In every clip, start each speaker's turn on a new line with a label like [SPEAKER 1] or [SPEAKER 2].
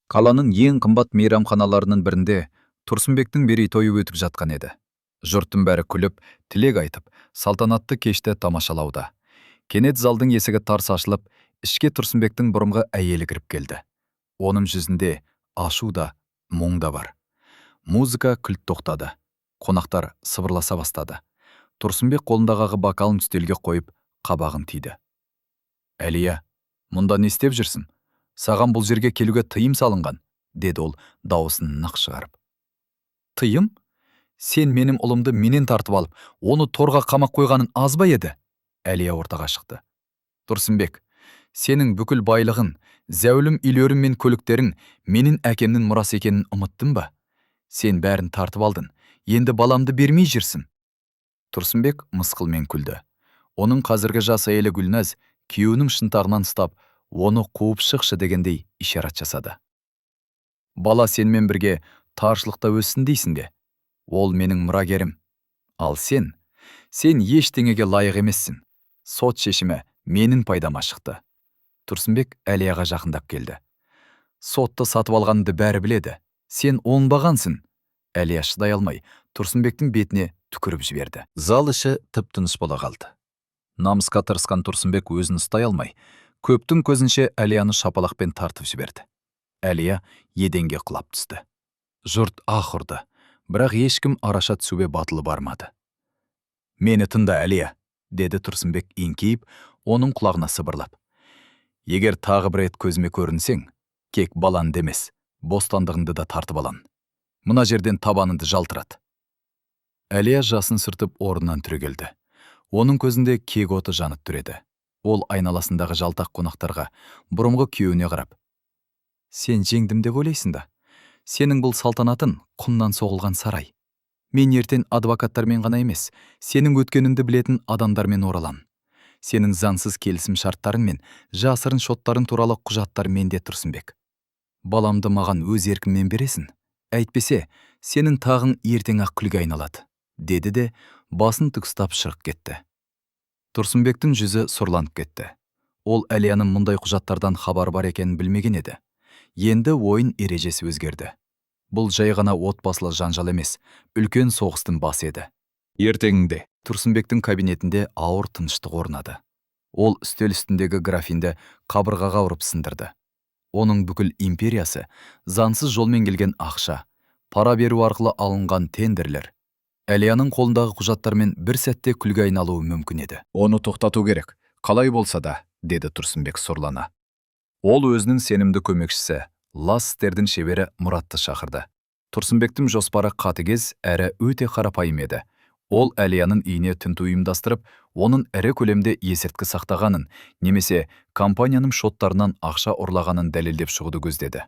[SPEAKER 1] Қаланың ең қымбат мейрамханаларының бірінде Тұрсынбектің мерейтойы өтіп жатқан еді. Жұрттың бәрі күліп, тілек айтып, салтанатты кешті тамашалауда. Кенет залдың есігі тарс ашылып, ішке Тұрсынбектің бұрынғы әйелі кіріп келді. Оның жүзінде ашу да, мұң да бар. Музыка кілт тоқтады. Қонақтар сыбырласа бастады. Тұрсынбек қолындағы бокалын үстелге қойып, қабағын тиді. Әлия, мұнда не істеп жүрсің? Саған бұл жерге келуге тыйым салынған, деді ол дауысын нық шығарып. Тыйым? Сен менің ұлымды менен тартып алып, оны торға қамап қойғанын аз ба еді? Әлия ортаға шықты. Тұрсынбек, сенің бүкіл байлығын, зәулім үйлерің мен көліктерің менің әкемнің мұрасы екенін ұмыттың ба? Сен бәрін тартып алдың, енді баламды бермей жүрсің. Тұрсынбек мысқылмен күлді. Оның қазіргі жас әйелі Гүлназ күйеуінің шынтағынан ұстап, оны қуып шықшы дегендей ишарат жасады. Бала сенмен бірге таршылықта өссін дейсің бе? Ол менің мұрагерім. Ал сен ештеңеге лайық емессің. Сот шешімі менің пайдама шықты. Тұрсынбек Әлияға жақындап келді. Сотты сатып алғанды бәрі біледі. Сен оңбағансың. Әлия шыдай алмай, Тұрсынбектің бетіне түкіріп жіберді. Зал іші тып-тыныш бола қалды. Намысқа тырысқан Тұрсынбек өзін ұстай алмай, көптің көзінше Әлияны шапалақпен тартып жіберді. Әлия еденге құлап түсті. Жұрт аһ ұрды, бірақ ешкім араша түсуге батылы бармады. Мені тыңда, Әлия, деді Тұрсынбек еңкейіп, оның құлағына сыбырлап. Егер тағы бір рет көзіме көрінсең, кек баланды емес, бостандығыңды да тартып алам. Мына жерден табаныңды жалтырат. Әлия жасын сүртіп орнынан түрегелді. Оның көзінде кек оты жанып түреді. Ол айналасындағы жалтақ қонақтарға, бұрынғы күйеуіне қарап. Сен жеңдім деп ойлайсың да? Сенің бұл салтанатын құмнан соғылған сарай. Мен ертең адвокаттармен ғана емес, сенің өткеніңді білетін адамдармен оралам. Сенің заңсыз келісім шарттарың мен жасырын шоттарың туралы құжаттар менде, Тұрсынбек. Баламды маған өз еркіңмен бересің. Әйтпесе, сенің тағың ертең-ақ күлге айналады, деді де басын тік ұстап шығып кетті. Тұрсынбектің жүзі сұрланып кетті. Ол Әлияның мұндай құжаттардан хабар бар екенін білмеген еді. Енді ойын ережесі өзгерді. Бұл жай ғана отбасылы жанжал емес, үлкен соғыстың басы еді. Ертеңінде Тұрсынбектің кабинетінде ауыр тыныштық орнады. Ол үстел үстіндегі графинді қабырғаға ұрып сындырды. Оның бүкіл империясы заңсыз жолмен келген ақша, пара беру арқылы алынған тендерлер. Әлияның қолындағы құжаттармен бір сәтте күлге айналуы мүмкін еді. Оны тоқтату керек, қалай болса да, деді Тұрсынбек сұрлана. Ол өзінің сенімді көмекшісі, лас істердің шебері Мұратты шақырды. Тұрсынбектің жоспары қатыгез әрі өте қарапайым еді. Ол Әлияның үйіне тінту ұйымдастырып, оның ірі көлемде есірткі сақтағанын, немесе компанияның шоттарынан ақша ұрлағанын дәлелдеп шығуды көздеді.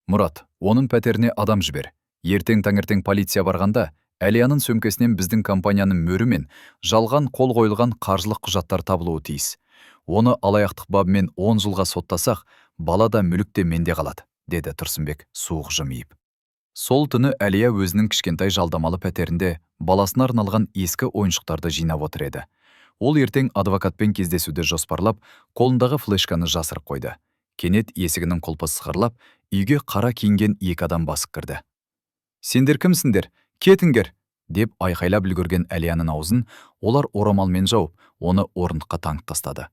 [SPEAKER 1] Мұрат, оның пәтеріне адам жібер. Ертең таңертең полиция барғанда, Әлияның сөмкесінен біздің компанияның мөрі мен жалған қол қойылған қаржылық құжаттар табылуы тиіс. Оны алаяқтық бабымен 10 жылға соттасақ, бала да мүлік те менде қалады, деді Тұрсынбек суық жымиып. Сол түні Әлия өзінің кішкентай жалдамалы пәтерінде баласына арналған ескі ойыншықтарды жинап отыр еді. Ол ертең адвокатпен кездесуді жоспарлап, қолындағы флешканы жасырып қойды. Кенет есігінің құлпы сықырлап, үйге қара киінген екі адам басып кірді. Сендер кімсіңдер? Кетіңдер, деп айқайлап үлгерген Әлияның аузын олар орамалмен жауып, оны орындыққа таңып тастады.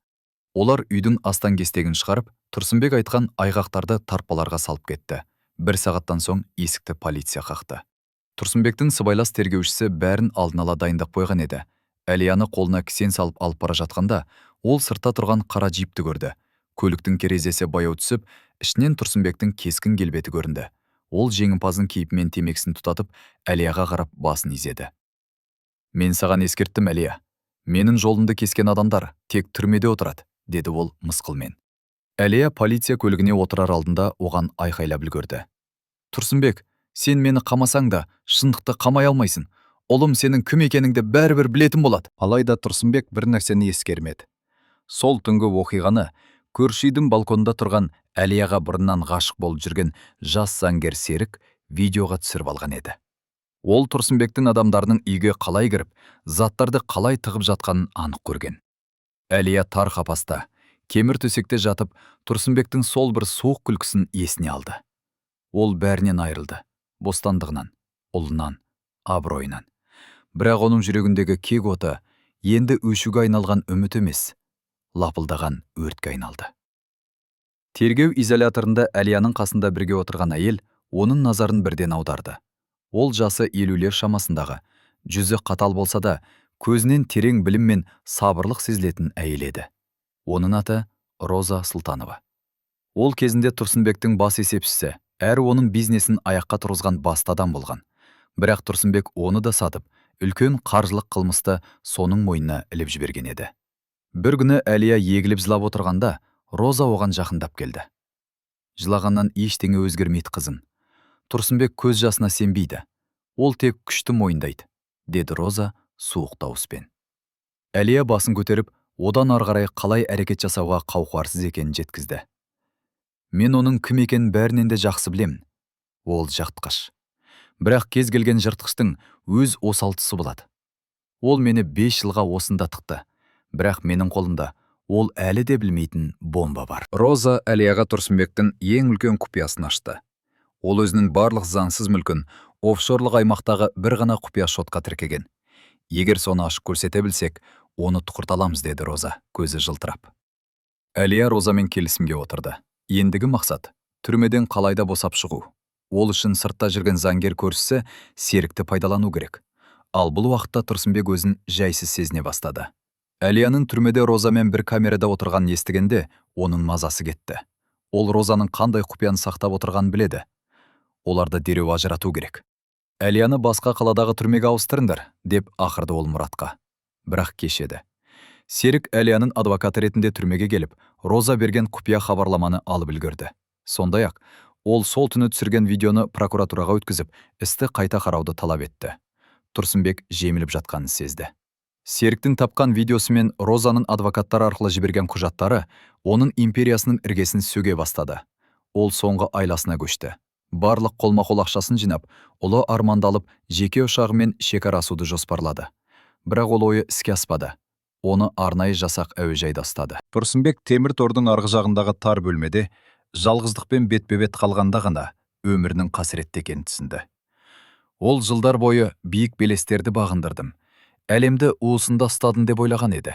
[SPEAKER 1] Олар үйдің астан-кестегін шығарып, Тұрсынбек айтқан айғақтарды тарпаларға салып кетті. Бір сағаттан соң есікті полиция қақты. Тұрсынбектің сыбайлас тергеушісі бәрін алдын ала дайындап қойған еді. Әлияны қолына кісен салып алып бара жатқанда, ол сыртта тұрған қара джипті көрді. Көліктің терезесі баяу түсіп, ішінен Тұрсынбектің кескін келбеті көрінді. Ол жеңімпаздың кейпімен темекісін тұтатып, Әлияға қарап басын изеді. Мен саған ескерттім, Әлия. Менің жолымды кескен адамдар тек түрмеде отырады, деді ол мысқылмен. Әлия полиция көлігіне отырар алдында оған айқайлап үлгерді. Тұрсынбек, сен мені қамасаң да, шындықты қамай алмайсың. Ұлым сенің кім екеніңді бәрібір білетін болады. Алайда Тұрсынбек бір нәрсені ескермеді. Сол түнгі оқиғаны көрші үйдің балконында тұрған Әлияға бұрыннан ғашық болып жүрген жас заңгер Серік видеоға түсіріп алған еді. Ол Тұрсынбектің адамдарының үйге қалай кіріп, заттарды қалай тығып жатқанын анық көрген. Әлия тар қапаста, кемір төсекте жатып, Тұрсынбектің сол бір суық күлкісін есіне алды. Ол бәрінен айырылды. Бостандығынан, ұлынан, абыройынан. Бірақ оның жүрегіндегі кек оты енді өшуге айналған үміт емес, лапылдаған өртке айналды. Тергеу изоляторында Әлияның қасында бірге отырған әйел оның назарын бірден аударды. Ол жасы 50-лер шамасындағы, жүзі қатал болса да, көзінен терең білім мен сабырлық сезілетін әйел еді. Оның аты Роза Сұлтанова. Ол кезінде Тұрсынбектің бас есепшісі, әрі оның бизнесін аяққа тұрғызған басты адам болған. Бірақ Тұрсынбек оны да сатып, үлкен қаржылық қылмысты соның мойнына іліп жіберген еді. Бір күні Әлия егіліп жылап отырғанда, Роза оған жақындап келді. Жылағаннан ештеңе өзгермейді қызым. Тұрсынбек көз жасына сенбейді. Ол тек күшті мойындайды, деді Роза суық дауыспен. Әлия басын көтеріп, одан ары қарай қалай әрекет жасауға қауқарсыз екенін жеткізді. Мен оның кім екенін бәрінен де жақсы білемін. Ол жыртқыш. Бірақ кез келген жыртқыштың өз осал тұсы болады. Ол мені 5 жылға осында тықты. Бірақ менің қолымда ол әлі де білмейтін бомба бар. Роза Әлияға Тұрсынбектің ең үлкен құпиясын ашты. Ол өзінің барлық заңсыз мүлкін офшорлық аймақтағы бір ғана құпия шотқа тіркеген. Егер соны ашып көрсете білсек, оны тұқырталамыз, деді Роза, көзі жылтырап. Әлия Розамен келісімге отырды. Ендігі мақсат түрмеден қалайда босап шығу. Ол үшін сыртта жүрген заңгер көршісі Серікті пайдалану керек. Ал бұл уақытта Тұрсынбек өзін жайсыз сезіне бастады. Әлияның түрмеде Розамен бір камерада отырғанын естігенде, оның мазасы кетті. Ол Розаның қандай құпияны сақтап отырғанын біледі. Оларды дереу ажырату керек. Әлияны басқа қаладағы түрмеге ауыстырыңдар, деп ақырды ол Мұратқа. Бірақ кеш еді. Серік Әлияның адвокаты ретінде түрмеге келіп, Роза берген құпия хабарламаны алып үлгерді. Сондай-ақ, ол сол түні түсірген видеоны прокуратураға өткізіп, істі қайта қарауды талап етті. Тұрсынбек жеміліп жатқанын сезді. Серіктің тапқан видеосы мен Розаның адвокаттар арқылы жіберген құжаттары оның империясының іргесін сөге бастады. Ол соңғы айласына көшті. Барлық қолма-қол ақшасын жинап, ұлы армандалып, жеке ұшағымен шекара асуды жоспарлады. Бірақ ол ойы іске аспады. Оны арнайы жасақ әуежайда ұстады. Тұрсынбек темір тордың арғы жағындағы тар бөлмеде жалғыздықпен бетпе-бет қалғанда ғана өмірінің қасіретті екенін түсінді. Ол жылдар бойы биік белестерді бағындырдым, әлемді уысында ұстадым деп ойлаған еді.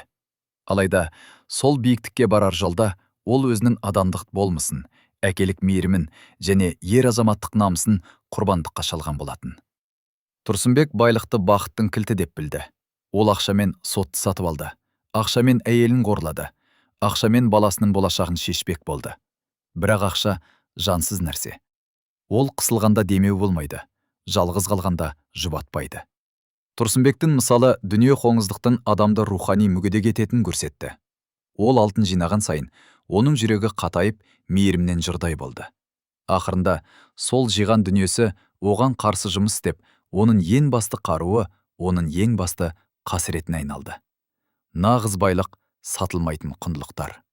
[SPEAKER 1] Алайда сол биіктікке барар жолда ол өзінің адамдық болмысын, әкелік мейірімін және ер азаматтық намысын құрбандыққа шалған болатын. Тұрсынбек байлықты бақыттың кілті деп білді. Ол ақшамен сотты сатып алды, ақшамен әйелін қорлады, ақшамен баласының болашағын шешпек болды. Бірақ ақша жансыз нәрсе. Ол қысылғанда демеу болмайды, жалғыз қалғанда жұбатпайды. Тұрсынбектің мысалы дүние қоңыздықтың адамды рухани мүгедек ететінін көрсетті. Ол алтын жинаған сайын, оның жүрегі қатайып, мейірімнен жұрдай болды. Ақырында сол жиған дүниесі оған қарсы жұмыс істеп, оның ең басты қаруы, оның ең басты қасіретіне айналды. Нағыз байлық сатылмайтын құндылықтар.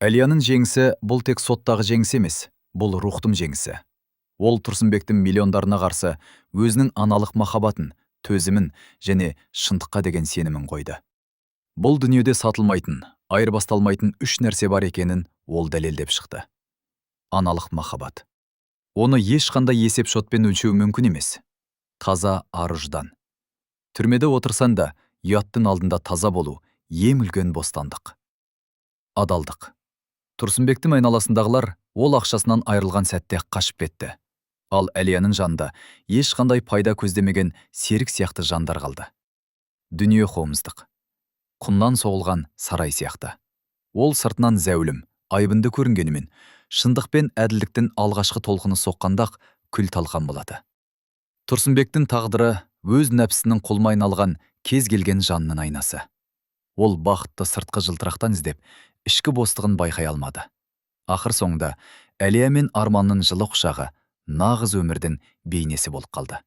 [SPEAKER 1] Әлияның жеңісі бұл тек соттағы жеңіс емес, бұл рухтың жеңісі. Ол Тұрсынбектің миллиондарына қарсы өзінің аналық махаббатын, төзімін және шындыққа деген сенімін қойды. Бұл дүниеде сатылмайтын, айырбасталмайтын 3 нәрсе бар екенін ол дәлелдеп шықты. Аналық махаббат. Оны ешқандай есеп шотпен өлшеу мүмкін емес. Таза ар-ұждан. Түрмеде отырсан да, ұяттың алдында таза болу ең үлкен бостандық. Адалдық. Тұрсынбектің айналасындағылар ол ақшасынан айырылған сәтте қашып кетті. Ал Әлияның жанында ешқандай пайда көздемеген Серік сияқты жандар қалды. Дүние қомыздық. Құмнан соғылған сарай сияқты. Ол сыртынан зәулім, айбынды көрінгенімен, шындық пен әділдіктің алғашқы толқыны соққандақ күл талқан болады. Тұрсынбектің тағдыры өз нәпсінің құлына айналған кез келген жанның айнасы. Ол бақытты сыртқы жылтырақтан іздеп, ішкі бостығын байқай алмады. Ақыр соңында Әлия мен арманның жылы құшағы нағыз өмірдің бейнесі болып қалды.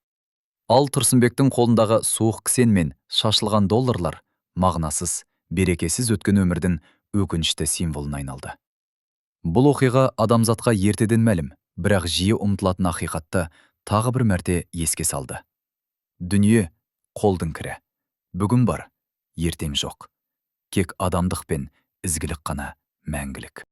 [SPEAKER 1] Ал Тұрсынбектің қолындағы суық кісен мен шашылған долларлар мағынасыз, берекесіз өткен өмірдің өкінішті символына айналды. Бұл оқиға адамзатқа ертеден мәлім, бірақ жиі ұмытылатын ақиқатты тағы бір мәрте еске салды. Дүние қолдың кірі. Бүгін бар, ертең жоқ. Кек адамдық пен ізгілік қана мәңгілік.